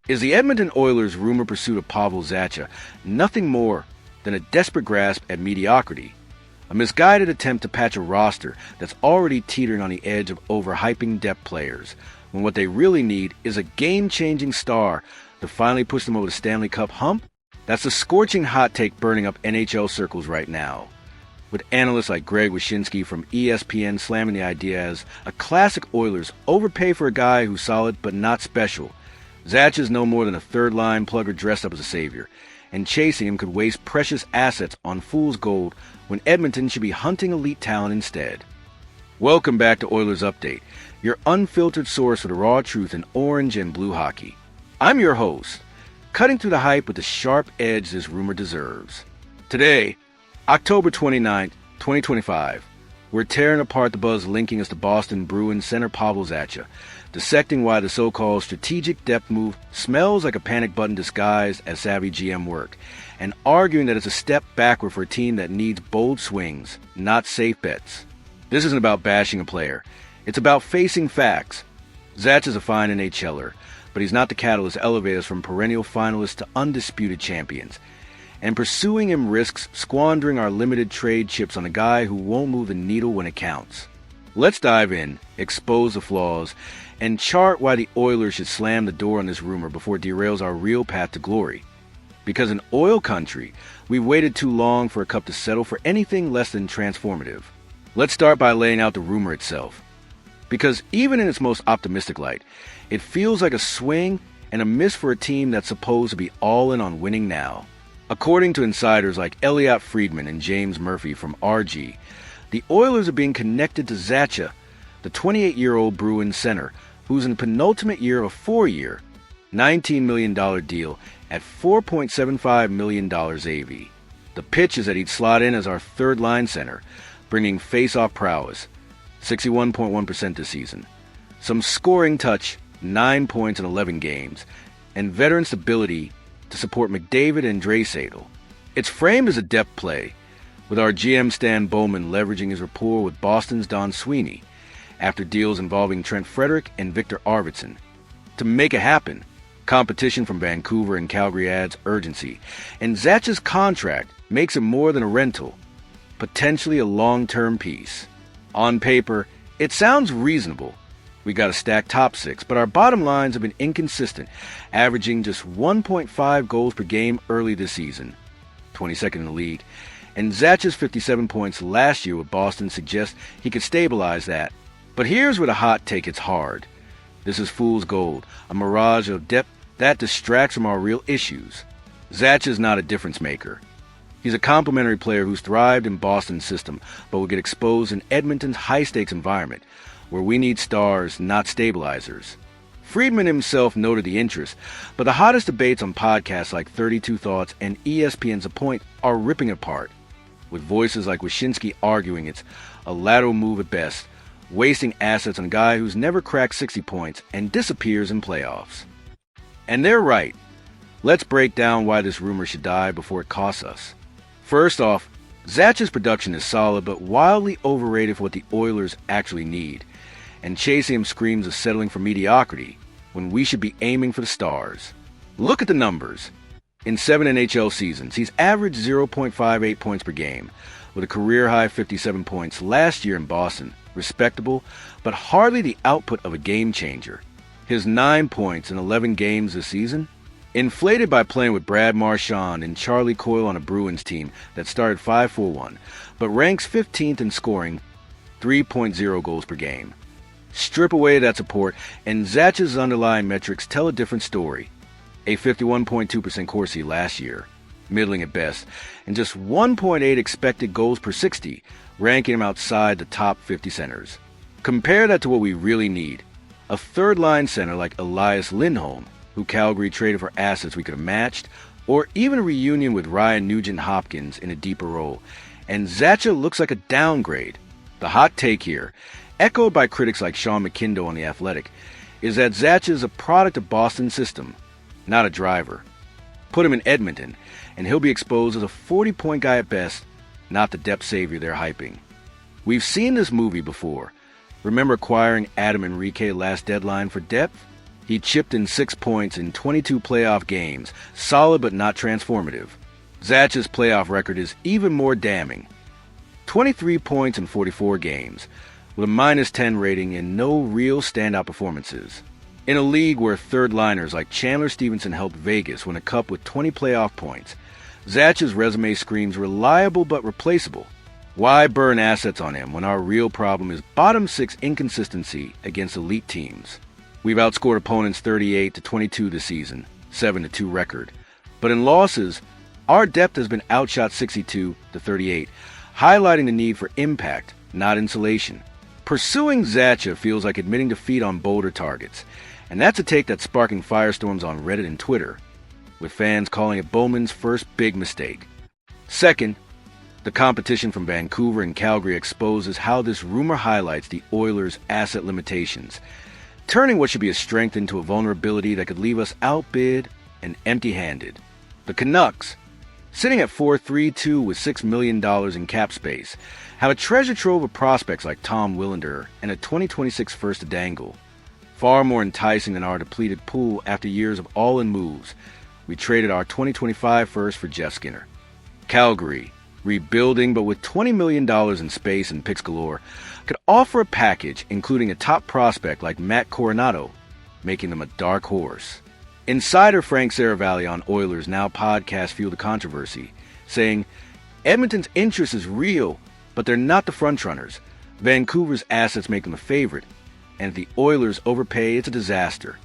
Is the Edmonton Oilers' rumor pursuit of Pavel Zacha nothing more than a desperate grasp at mediocrity? A misguided attempt to patch a roster that's already teetering on the edge of overhyping depth players, when what they really need is a game-changing star to finally push them over the Stanley Cup hump? That's a scorching hot take burning up NHL circles right now, with analysts like Greg Wyshynski from ESPN slamming the idea as a classic Oilers overpay for a guy who's solid but not special. Zacha's no more than a third-line plugger dressed up as a savior, and chasing him could waste precious assets on fool's gold when Edmonton should be hunting elite talent instead. Welcome back to Oilers Update, your unfiltered source for the raw truth in orange and blue hockey. I'm your host, cutting through the hype with the sharp edge this rumor deserves. Today, October 29th, 2025, we're tearing apart the buzz linking us to Boston Bruins center Pavel Zacha, dissecting why the so-called strategic depth move smells like a panic button disguised as savvy GM work, and arguing that it's a step backward for a team that needs bold swings, not safe bets. This isn't about bashing a player. It's about facing facts. Zacha's a fine NHLer, but he's not the catalyst to elevate us from perennial finalists to undisputed champions. And pursuing him risks squandering our limited trade chips on a guy who won't move the needle when it counts. Let's dive in, expose the flaws, and chart why the Oilers should slam the door on this rumor before it derails our real path to glory. Because in oil country, we've waited too long for a cup to settle for anything less than transformative. Let's start by laying out the rumor itself. Because even in its most optimistic light, it feels like a swing and a miss for a team that's supposed to be all in on winning now. According to insiders like Elliot Friedman and James Murphy from RG, the Oilers are being connected to Zacha, the 28-year-old Bruins center, who's in the penultimate year of a 4-year, $19 million deal at $4.75 million AV. The pitch is that he'd slot in as our third-line center, bringing face-off prowess, 61.1% this season, some scoring touch, 9 points in 11 games, and veteran stability to support McDavid and Draisaitl. It's framed as a depth play, with our GM Stan Bowman leveraging his rapport with Boston's Don Sweeney after deals involving Trent Frederick and Victor Arvidsson. To make it happen, competition from Vancouver and Calgary adds urgency, and Zacha's contract makes it more than a rental, potentially a long-term piece. On paper, it sounds reasonable. We got a stacked top six, but our bottom lines have been inconsistent, averaging just 1.5 goals per game early this season, 22nd in the league, and Zacha's 57 points last year with Boston suggests he could stabilize that. But here's where the hot take hits hard. This is fool's gold, a mirage of depth that distracts from our real issues. Zacha's not a difference maker. He's a complementary player who's thrived in Boston's system, but will get exposed in Edmonton's high-stakes environment, where we need stars, not stabilizers. Friedman himself noted the interest, but the hottest debates on podcasts like 32 Thoughts and ESPN's A Point are ripping apart, with voices like Wyshynski arguing it's a lateral move at best, wasting assets on a guy who's never cracked 60 points and disappears in playoffs. And they're right. Let's break down why this rumor should die before it costs us. First off, Zacha's production is solid but wildly overrated for what the Oilers actually need, and chasing him screams of settling for mediocrity when we should be aiming for the stars. Look at the numbers. In 7 NHL seasons, he's averaged 0.58 points per game, with a career-high 57 points last year in Boston. Respectable, but hardly the output of a game-changer. His 9 points in 11 games this season, inflated by playing with Brad Marchand and Charlie Coyle on a Bruins team that started 5-4-1, but ranks 15th in scoring, 3.0 goals per game. Strip away that support, and Zacha's underlying metrics tell a different story. A 51.2% Corsi last year, middling at best, and just 1.8 expected goals per 60, ranking him outside the top 50 centers. Compare that to what we really need. A third-line center like Elias Lindholm, who Calgary traded for assets we could have matched, or even a reunion with Ryan Nugent-Hopkins in a deeper role. And Zacha looks like a downgrade. The hot take here, echoed by critics like Sean McKindo on The Athletic, is that Zacha is a product of Boston's system, not a driver. Put him in Edmonton, and he'll be exposed as a 40-point guy at best, not the depth savior they're hyping. We've seen this movie before. Remember acquiring Adam Enrique last deadline for depth? He chipped in 6 points in 22 playoff games, solid but not transformative. Zacha's playoff record is even more damning. 23 points in 44 games, with a -10 rating and no real standout performances. In a league where third-liners like Chandler Stevenson helped Vegas win a cup with 20 playoff points, Zacha's resume screams reliable but replaceable. Why burn assets on him when our real problem is bottom 6 inconsistency against elite teams? We've outscored opponents 38-22 this season, 7-2 record. But in losses, our depth has been outshot 62-38, highlighting the need for impact, not insulation. Pursuing Zacha feels like admitting defeat on bolder targets, and that's a take that's sparking firestorms on Reddit and Twitter, with fans calling it Bowman's first big mistake. Second, the competition from Vancouver and Calgary exposes how this rumor highlights the Oilers' asset limitations, turning what should be a strength into a vulnerability that could leave us outbid and empty-handed. The Canucks, sitting at 4-3-2 with $6 million in cap space, have a treasure trove of prospects like Tom Willander and a 2026 first to dangle. Far more enticing than our depleted pool after years of all-in moves. We traded our 2025 first for Jeff Skinner. Calgary, rebuilding but with $20 million in space and picks galore, could offer a package including a top prospect like Matt Coronado, making them a dark horse. Insider Frank Saravalli on Oilers Now podcast fueled the controversy, saying, Edmonton's interest is real, but they're not the frontrunners. Vancouver's assets make them a favorite, and if the Oilers overpay, it's a disaster.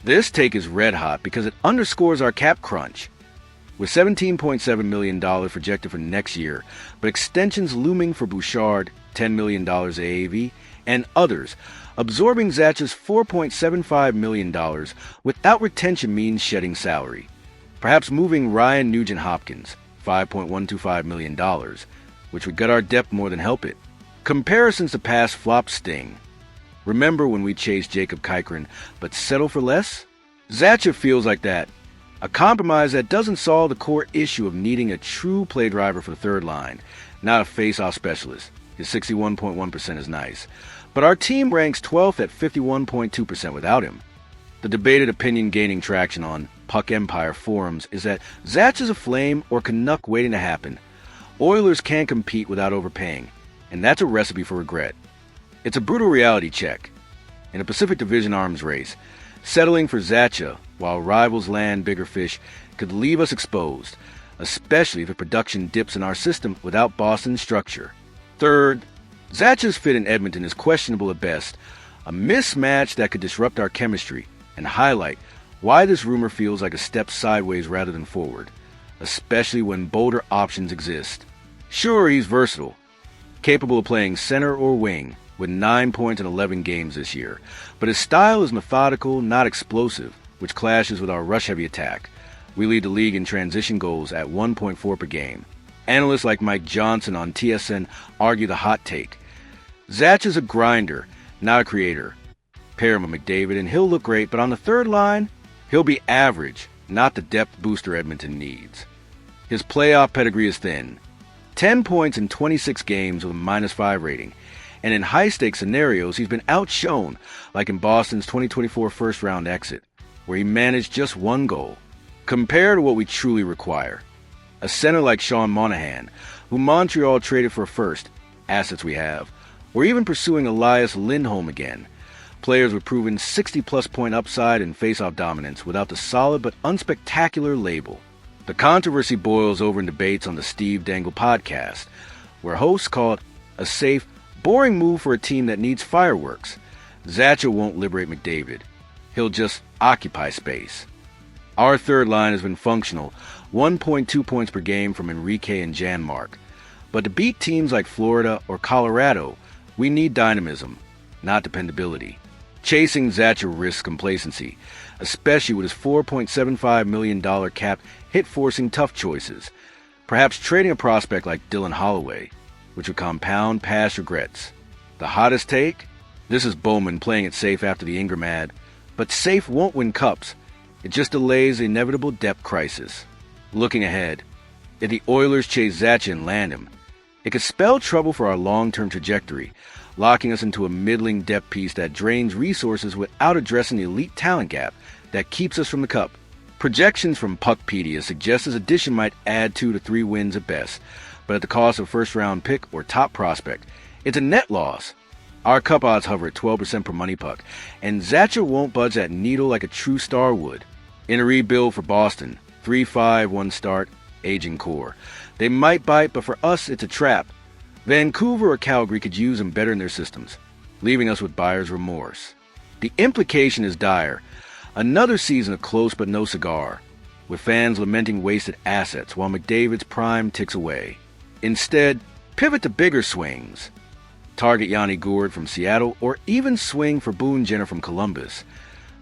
This take is red hot because it underscores our cap crunch. With $17.7 million projected for next year, but extensions looming for Bouchard, $10 million AAV, and others, absorbing Zacha's $4.75 million without retention means shedding salary. Perhaps moving Ryan Nugent-Hopkins, $5.125 million, which would gut our depth more than help it. Comparisons to past flops sting. Remember when we chased Jacob Kykren, but settle for less? Zacha feels like that. A compromise that doesn't solve the core issue of needing a true play driver for the third line, not a face-off specialist. His 61.1% is nice. But our team ranks 12th at 51.2% without him. The debated opinion gaining traction on Puck Empire forums is that Zacha's a flame or Canuck waiting to happen. Oilers can't compete without overpaying, and that's a recipe for regret. It's a brutal reality check. In a Pacific Division arms race, settling for Zacha while rivals land bigger fish could leave us exposed, especially if the production dips in our system without Boston's structure. Third, Zacha's fit in Edmonton is questionable at best, a mismatch that could disrupt our chemistry and highlight why this rumor feels like a step sideways rather than forward, especially when bolder options exist. Sure, he's versatile, capable of playing center or wing, with 9 points in 11 games this year, but his style is methodical, not explosive, which clashes with our rush-heavy attack. We lead the league in transition goals at 1.4 per game. Analysts like Mike Johnson on TSN argue the hot take. Zacha's a grinder, not a creator. Pair him with McDavid and he'll look great, but on the third line, he'll be average, not the depth booster Edmonton needs. His playoff pedigree is thin. 10 points in 26 games with a -5 rating, and in high-stakes scenarios, he's been outshone, like in Boston's 2024 first-round exit, where he managed just 1 goal. Compare to what we truly require. A center like Sean Monahan, who Montreal traded for first, assets we have, or even pursuing Elias Lindholm again, players with proven 60-plus point upside and face-off dominance without the solid but unspectacular label. The controversy boils over in debates on the Steve Dangle podcast, where hosts call it a safe, boring move for a team that needs fireworks. Zacha won't liberate McDavid. He'll just occupy space. Our third line has been functional, 1.2 points per game from Enrique and Janmark. But to beat teams like Florida or Colorado, we need dynamism, not dependability. Chasing Zacha risks complacency, especially with his $4.75 million cap hit-forcing tough choices. Perhaps trading a prospect like Dylan Holloway, which would compound past regrets. The hottest take? This is Bowman playing it safe after the Ingram ad, but safe won't win cups. It just delays the inevitable depth crisis. Looking ahead, if the Oilers chase Zacha and land him, it could spell trouble for our long-term trajectory, locking us into a middling depth piece that drains resources without addressing the elite talent gap that keeps us from the cup. Projections from Puckpedia suggest this addition might add 2 to 3 wins at best, but at the cost of a first-round pick or top prospect. It's a net loss. Our cup odds hover at 12% per money puck, and Zacha won't budge that needle like a true star would. In a rebuild for Boston, 3-5, 1 start, aging core. They might bite, but for us, it's a trap. Vancouver or Calgary could use them better in their systems, leaving us with buyer's remorse. The implication is dire. Another season of close but no cigar, with fans lamenting wasted assets while McDavid's prime ticks away. Instead, pivot to bigger swings. Target Yanni Gourde from Seattle, or even swing for Boone Jenner from Columbus.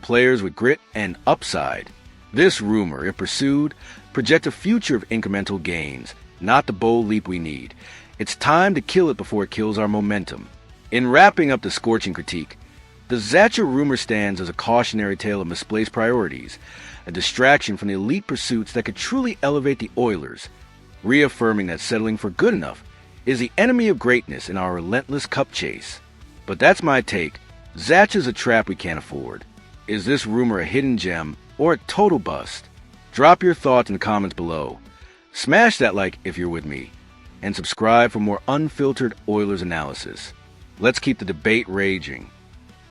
Players with grit and upside. This rumor, if pursued, projects a future of incremental gains, not the bold leap we need. It's time to kill it before it kills our momentum. In wrapping up the scorching critique, the Zacha rumor stands as a cautionary tale of misplaced priorities, a distraction from the elite pursuits that could truly elevate the Oilers, reaffirming that settling for good enough is the enemy of greatness in our relentless cup chase. But that's my take. Zacha's a trap we can't afford. Is this rumor a hidden gem or a total bust? Drop your thoughts in the comments below. Smash that like if you're with me, and subscribe for more unfiltered Oilers analysis. Let's keep the debate raging.